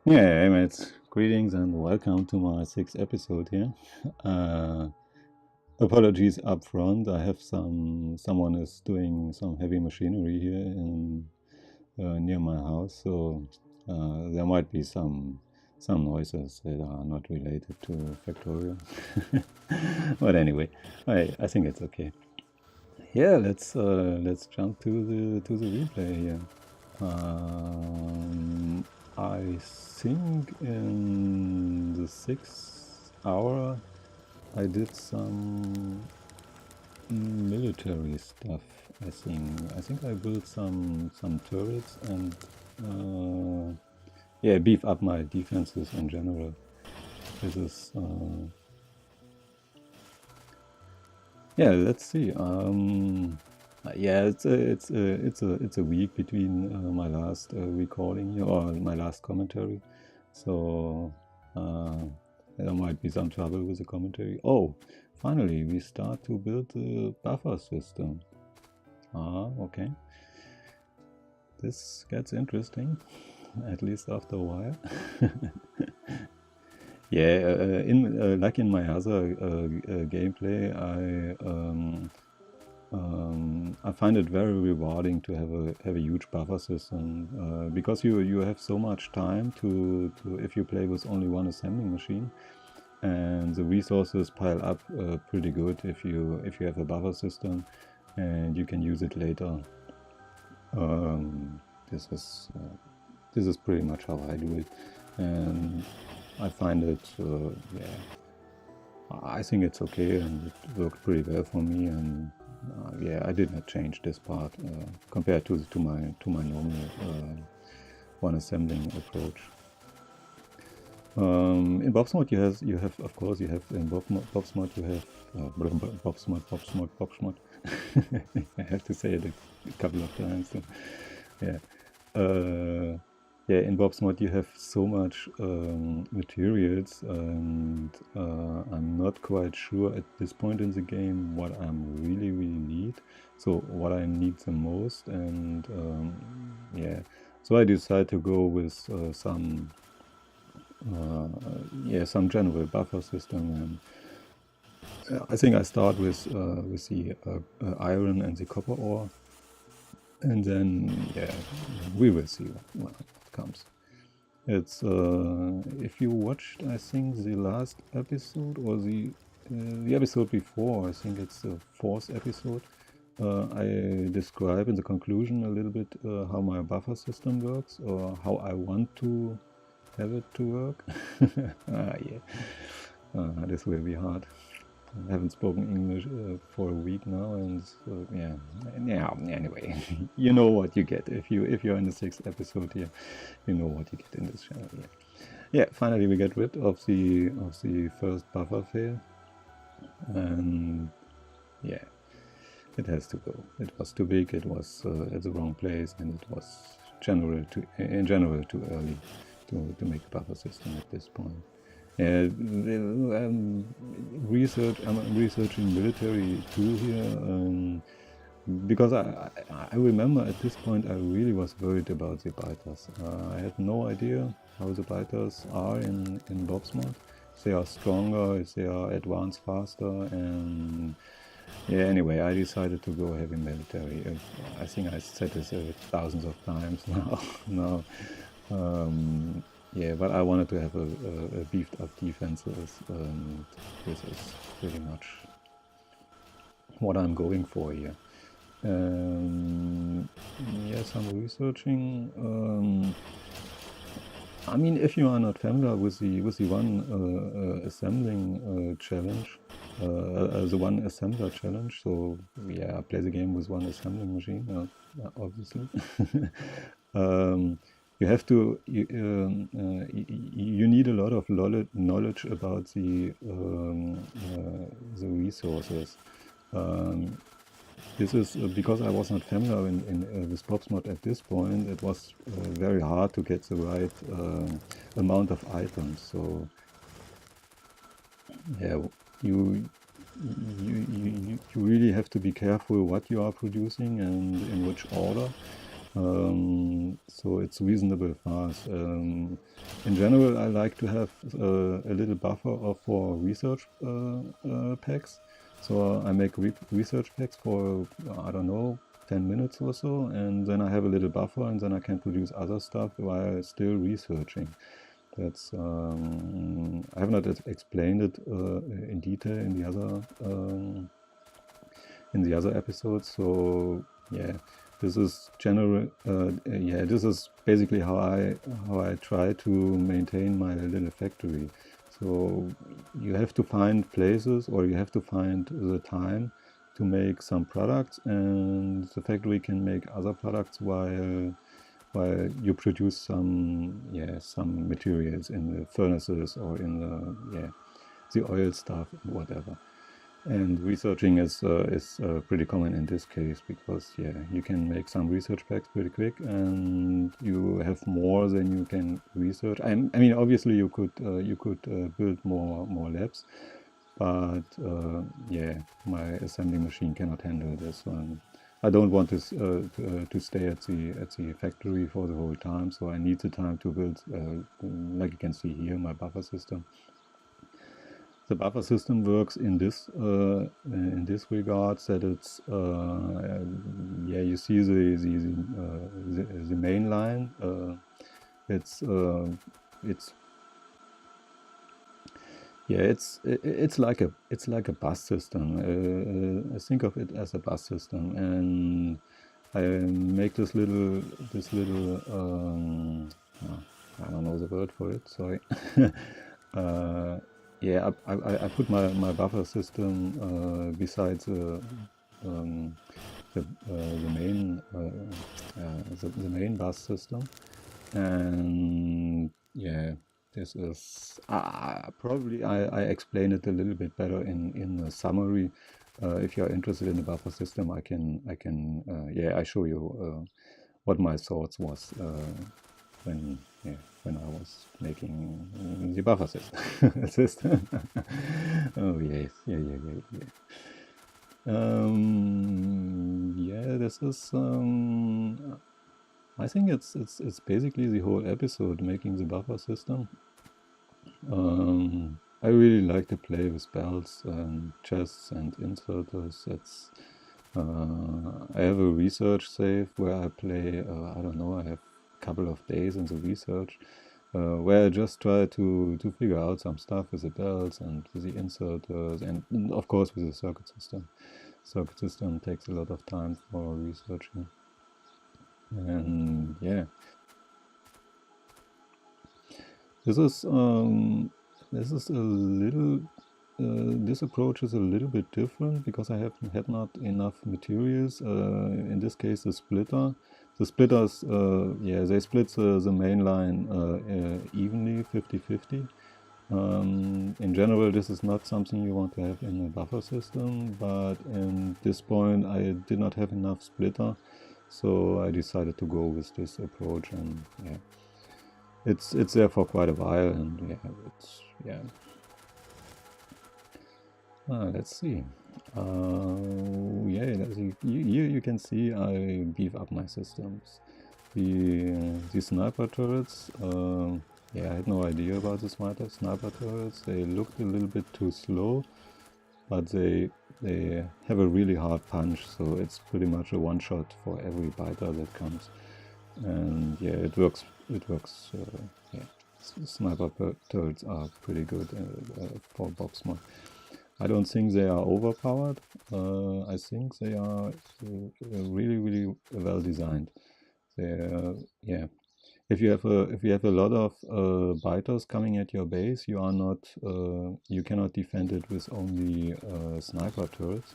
Yeah, hey mates. Greetings and welcome to my sixth episode here. Uh, Apologies up front. I have someone is doing some heavy machinery here in near my house, so there might be some noises that are not related to factorio. But anyway, I think it's okay. Yeah, let's jump to the replay here. Um, I think in the 6 hour I did some military stuff. I think I built some turrets and yeah, beef up my defenses in general. This is yeah. Let's see. Yeah, it's a week between my last recording here, or my last commentary, so there might be some trouble with the commentary. Oh, finally we start to build the buffer system. Okay, this gets interesting, at least after a while. Yeah, like in my other gameplay, I find it very rewarding to have a huge buffer system because you have so much time to if you play with only one assembling machine, and the resources pile up pretty good if you have a buffer system, and you can use it later. Um, this is this is pretty much how I do it, and I find it yeah, I think it's okay, and it worked pretty well for me. And yeah, I did not change this part compared to my normal one assembling approach. In Bobsmod you have of course you have in Bobsmod you have Bobsmod. I have to say it a couple of times. So, yeah. Yeah, in Bobsmod you have so much materials, and I'm not quite sure at this point in the game what I really need. So what I need the most, and yeah, so I decided to go with some general buffer system, and I think I start with the iron and the copper ore, and then yeah, we will see what comes. It's if you watched, I think the last episode or the episode before, I think it's the fourth episode. I describe in the conclusion a little bit how my buffer system works, or how I want to have it to work. Yeah, this will be hard. I haven't spoken English for a week now, and yeah. Anyway, you know what you get if you're in the sixth episode here. You know what you get in this channel. Yeah. Yeah. Finally, we get rid of the first buffer fail, and yeah, it has to go. It was too big. It was at the wrong place, and it was in general too early to make a buffer system at this point. I'm researching military too here, because I remember at this point I really was worried about the biters. I had no idea how the biters are in Bobsmod. If they are stronger, if they are advanced faster, and yeah. Anyway, I decided to go heavy military. I think I said this thousands of times now. Now. Yeah, but I wanted to have a beefed up defenses, and this is pretty much what I'm going for here. Yes, I'm researching. I mean, if you are not familiar with the one assembling challenge, the one assembler challenge, so yeah, play the game with one assembling machine, obviously. You have to you need a lot of knowledge about the resources. This is because I was not familiar with Bobsmod at this point. It was very hard to get the right amount of items. So yeah, you you really have to be careful what you are producing and in which order. So it's reasonable fast. In general, I like to have a little buffer for research packs. So I make research packs for, I don't know, 10 minutes or so, and then I have a little buffer, and then I can produce other stuff while still researching. That's I have not explained it in detail in the other episodes. So yeah, this is general. Yeah, this is basically how I try to maintain my little factory. So you have to find places, or you have to find the time to make some products, and the factory can make other products while you produce some materials in the furnaces or in the oil stuff and whatever. And researching is pretty common in this case, because you can make some research packs pretty quick, and you have more than you can research. I mean, obviously you could build more labs, but my assembly machine cannot handle this one. I don't want this to stay at the factory for the whole time, so I need the time to build, like you can see here, my buffer system. The buffer system works in this regard, that it's you see the main line. It's like a bus system. I think of it as a bus system, and I make this little I don't know the word for it. Sorry. I put my buffer system beside the main bus system, and this is probably I explain it a little bit better in the summary. If you're interested in the buffer system, I show you what my thoughts was when I was making the buffer system. Oh yes, yeah. This is I think it's basically the whole episode, making the buffer system. I really like to play with belts and chests and inserters. I have a research save where I play, I don't know, I have a couple of days in the research where I just try to figure out some stuff with the belts and with the inserters, and of course with the circuit system. Circuit system takes a lot of time for researching. And this is a little this approach is a little bit different, because I had not enough materials. In this case, the splitters, they split the main line evenly, 50-50. In general, this is not something you want to have in a buffer system, but in this point I did not have enough splitter, so I decided to go with this approach, and it's there for quite a while, and let's see. Here you can see I beef up my systems. The sniper turrets, I had no idea about the sniper turrets. They looked a little bit too slow, but they have a really hard punch, so it's pretty much a one-shot for every biter that comes. And it works. Sniper turrets are pretty good for box mod. I don't think they are overpowered. I think they are really well designed. If you have a lot of biters coming at your base, you cannot defend it with only sniper turrets.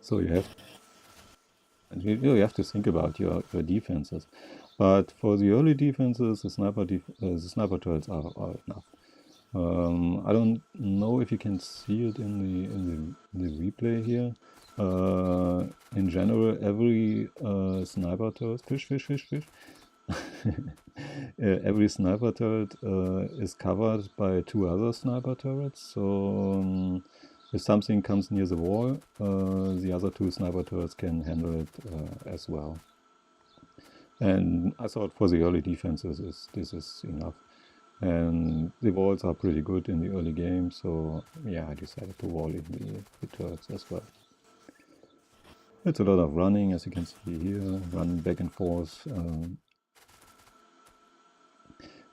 So you have to think about your defenses. But for the early defenses, the sniper turrets are enough. I don't know if you can see it in the replay here. In general, every sniper turret, fish. Every sniper turret is covered by 2 other sniper turrets. So if something comes near the wall, the other 2 sniper turrets can handle it as well. And I thought for the early defenses this is enough. And the walls are pretty good in the early game, so yeah, I decided to wall in the turrets as well. It's a lot of running, as you can see here, running back and forth,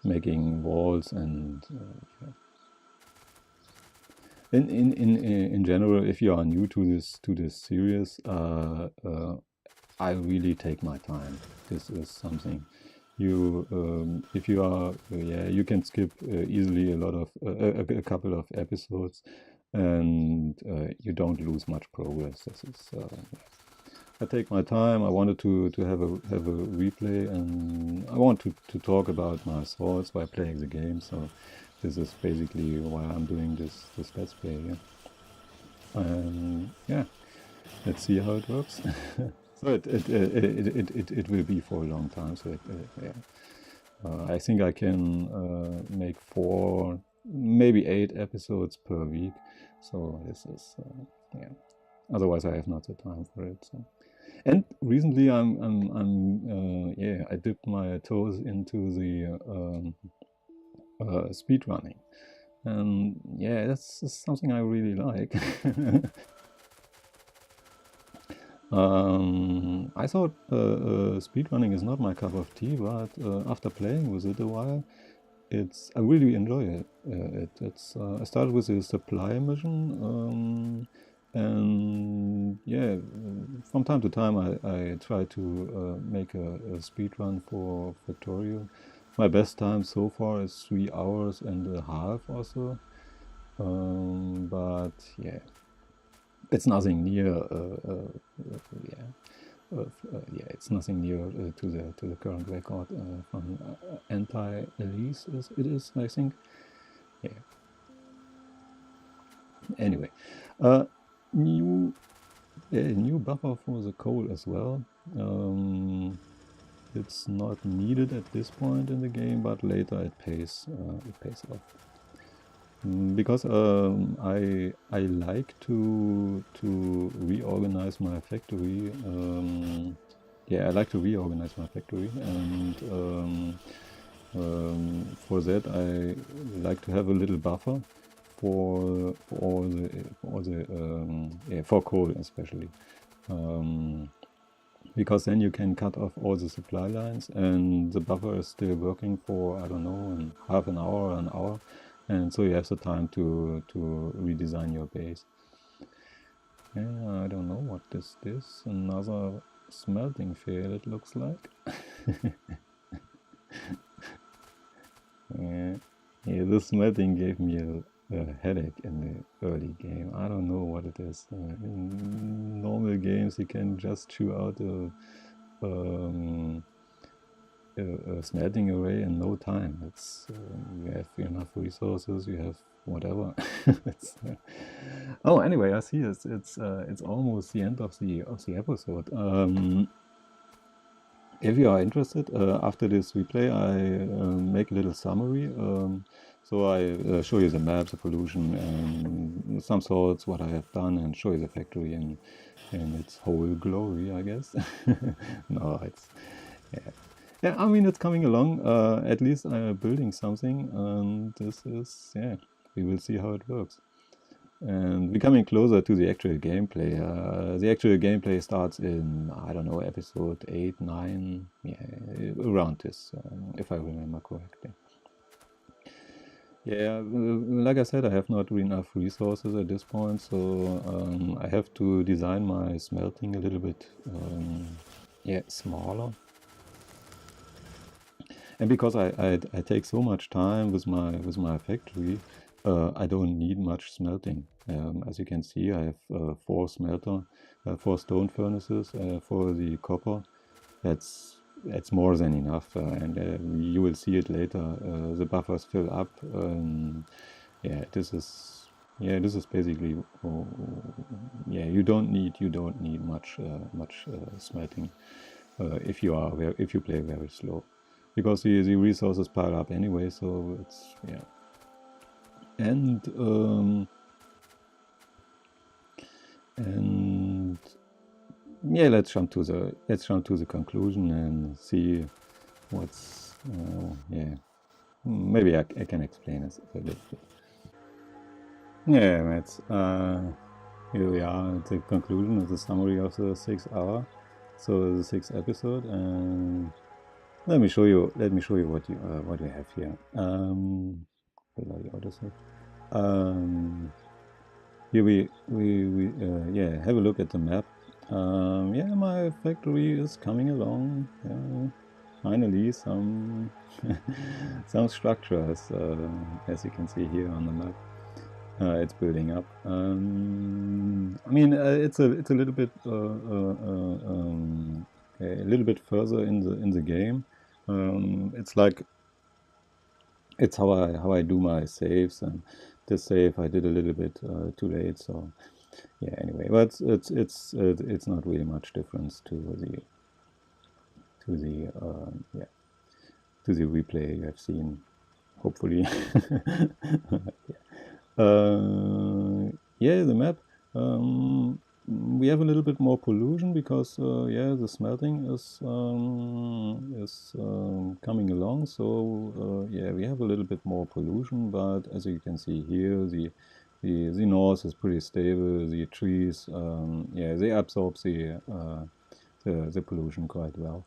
making walls, and yeah. In general, if you are new to this series, I really take my time. This is something you, if you are, yeah, you can skip easily a lot of a couple of episodes, and you don't lose much progress. This is, I take my time. I wanted to have a replay, and I want to talk about my thoughts while playing the game. So this is basically why I'm doing this let's play here. And yeah, let's see how it works. So it will be for a long time. So yeah, I think I can make 4, maybe 8 episodes per week. So this is yeah. Otherwise, I have not the time for it. So. And recently, yeah, I dipped my toes into the speed running, and yeah, that's something I really like. I thought speedrunning is not my cup of tea, but after playing with it a while, I really enjoy it. I started with a supply mission, and yeah, from time to time I try to make a speed run for Factorio. My best time so far is 3 hours and a half or so. But yeah, it's nothing near yeah. Yeah, it's nothing near to the current record from anti-Elise. It is, I think. Yeah. Anyway, new new buffer for the coal as well. It's not needed at this point in the game, but later it pays off. Because I like to reorganize my factory. Yeah, I like to reorganize my factory, and for that I like to have a little buffer for all the yeah, for coal especially. Because then you can cut off all the supply lines, and the buffer is still working for, I don't know, half an hour or an hour, and so you have the time to redesign your base. Yeah, I don't know what this is. Another smelting fail, it looks like. Yeah, this smelting gave me a headache in the early game. I don't know what it is. In normal games, you can just chew out a smelting array in no time. It's you have enough resources, you have whatever. Oh, anyway, I see it's almost the end of the episode. If you are interested, after this replay, I make a little summary. So I show you the maps, the pollution, and some thoughts, what I have done, and show you the factory in its whole glory, I guess. No, it's yeah. Yeah, I mean, it's coming along. At least I'm building something, and this is, yeah, we will see how it works. And we're coming closer to the actual gameplay. The actual gameplay starts in, I don't know, episode 8, 9, yeah, around this, if I remember correctly. Yeah, like I said, I have not enough resources at this point, so I have to design my smelting a little bit, yeah, smaller. And because I take so much time with my factory, I don't need much smelting. As you can see, I have 4 4 stone furnaces for the copper. That's more than enough, and you will see it later. The buffers fill up. Yeah, this is basically. Yeah, you don't need much smelting if you play very slow, because the resources pile up anyway. So it's yeah. And yeah, let's jump to the conclusion and see what's yeah. Maybe I can explain it a little bit. Yeah, mates. Here we are at the conclusion of the summary of the 6 hour, so the 6th episode, and let me show you what we have here. Bloody autosave. Here we yeah, have a look at the map. Yeah, my factory is coming along. Finally, some some structures, as you can see here on the map. It's building up. I mean, it's a little bit a little bit further in the game. It's like it's how I do my saves, and this save I did a little bit too late. So yeah, anyway, but it's not really much difference to the yeah, to the replay you have seen, hopefully. Yeah, the map. We have a little bit more pollution because yeah, the smelting is coming along. So yeah, we have a little bit more pollution, but as you can see here, the north is pretty stable. The trees, yeah, they absorb the pollution quite well.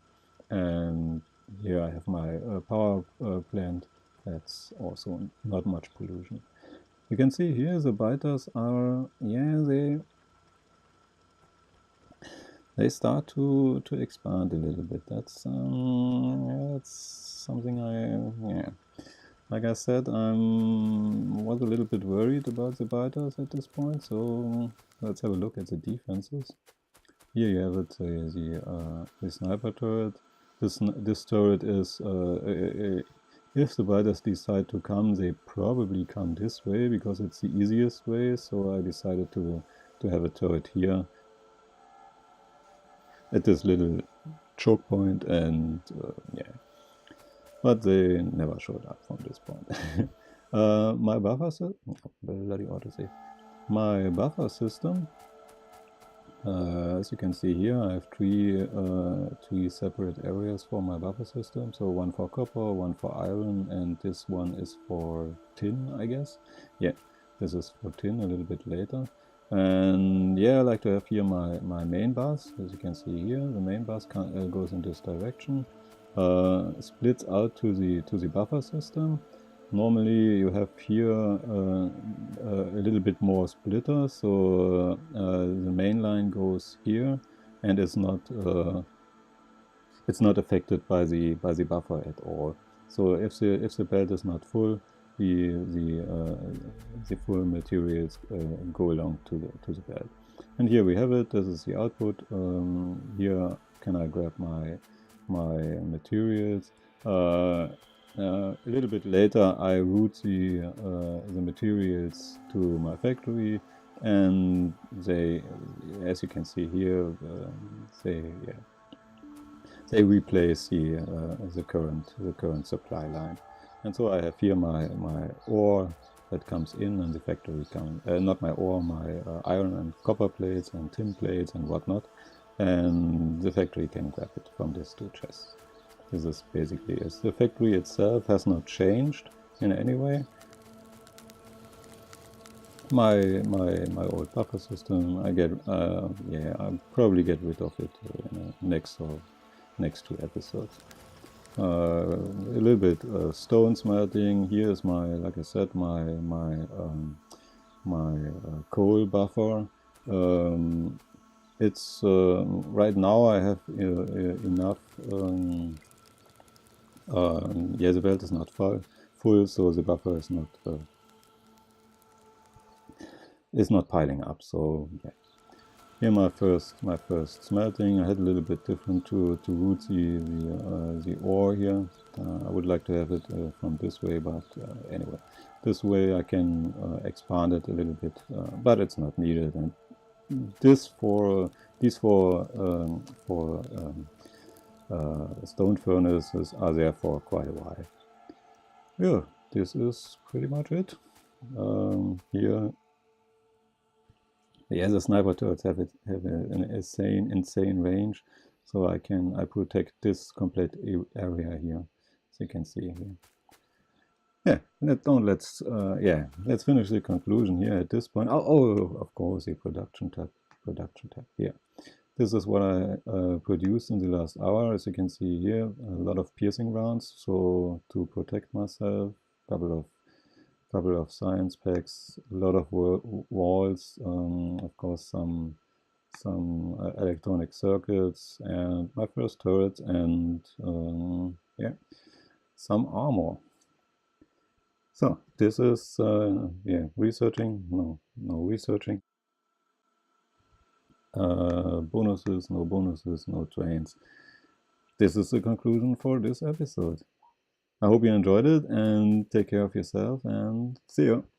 And here I have my power plant. That's also not much pollution. You can see here the biters are, yeah, they start to expand a little bit. That's something yeah. Like I said, I was a little bit worried about the biters at this point. So let's have a look at the defenses. Here you have it, the sniper turret. This turret is, if the biters decide to come, they probably come this way because it's the easiest way. So I decided to have a turret here at this little choke point, and yeah, but they never showed up from this point. My buffer system, bloody autosave. My buffer system. As you can see here, I have three separate areas for my buffer system. So one for copper, one for iron, and this one is for tin, I guess. Yeah, this is for tin a little bit later. And yeah, I like to have here my main bus. As you can see here, the main bus goes in this direction, splits out to the buffer system. Normally you have here a little bit more splitter, so the main line goes here and it's not affected by the buffer at all. So if the belt is not full, the full materials go along to the belt. And here we have it. This is the output. Here can I grab my materials. A little bit later, I route the materials to my factory, and they, as you can see here, they replace the current supply line. And so I have here my ore that comes in, and the factory comes not my ore, my iron and copper plates and tin plates and whatnot, and the factory can grab it from these two chests. This is basically it. The factory itself has not changed in any way. My old buffer system, I get yeah, I'll probably get rid of it in the next two episodes. A little bit stone smelting. Here is my, like I said, my coal buffer. It's right now I have enough. Yeah, the belt is not full, so the buffer is not piling up. So yeah. Here my first smelting. I had a little bit different to route the ore here. I would like to have it from this way, but anyway, this way I can expand it a little bit, but it's not needed. And these four stone furnaces are there for quite a while. Yeah, this is pretty much it. Here Yeah, the sniper turrets have an insane range, so I protect this complete area here, as you can see here. Yeah, let's finish the conclusion here at this point. Of course, the production tab. Yeah, this is what I produced in the last hour. As you can see here, a lot of piercing rounds. So to protect myself, couple of science packs, a lot of walls, of course some electronic circuits, and my first turret, and yeah, some armor. So this is researching. No researching. Bonuses, no trains. This is the conclusion for this episode. I hope you enjoyed it, and take care of yourself, and see you.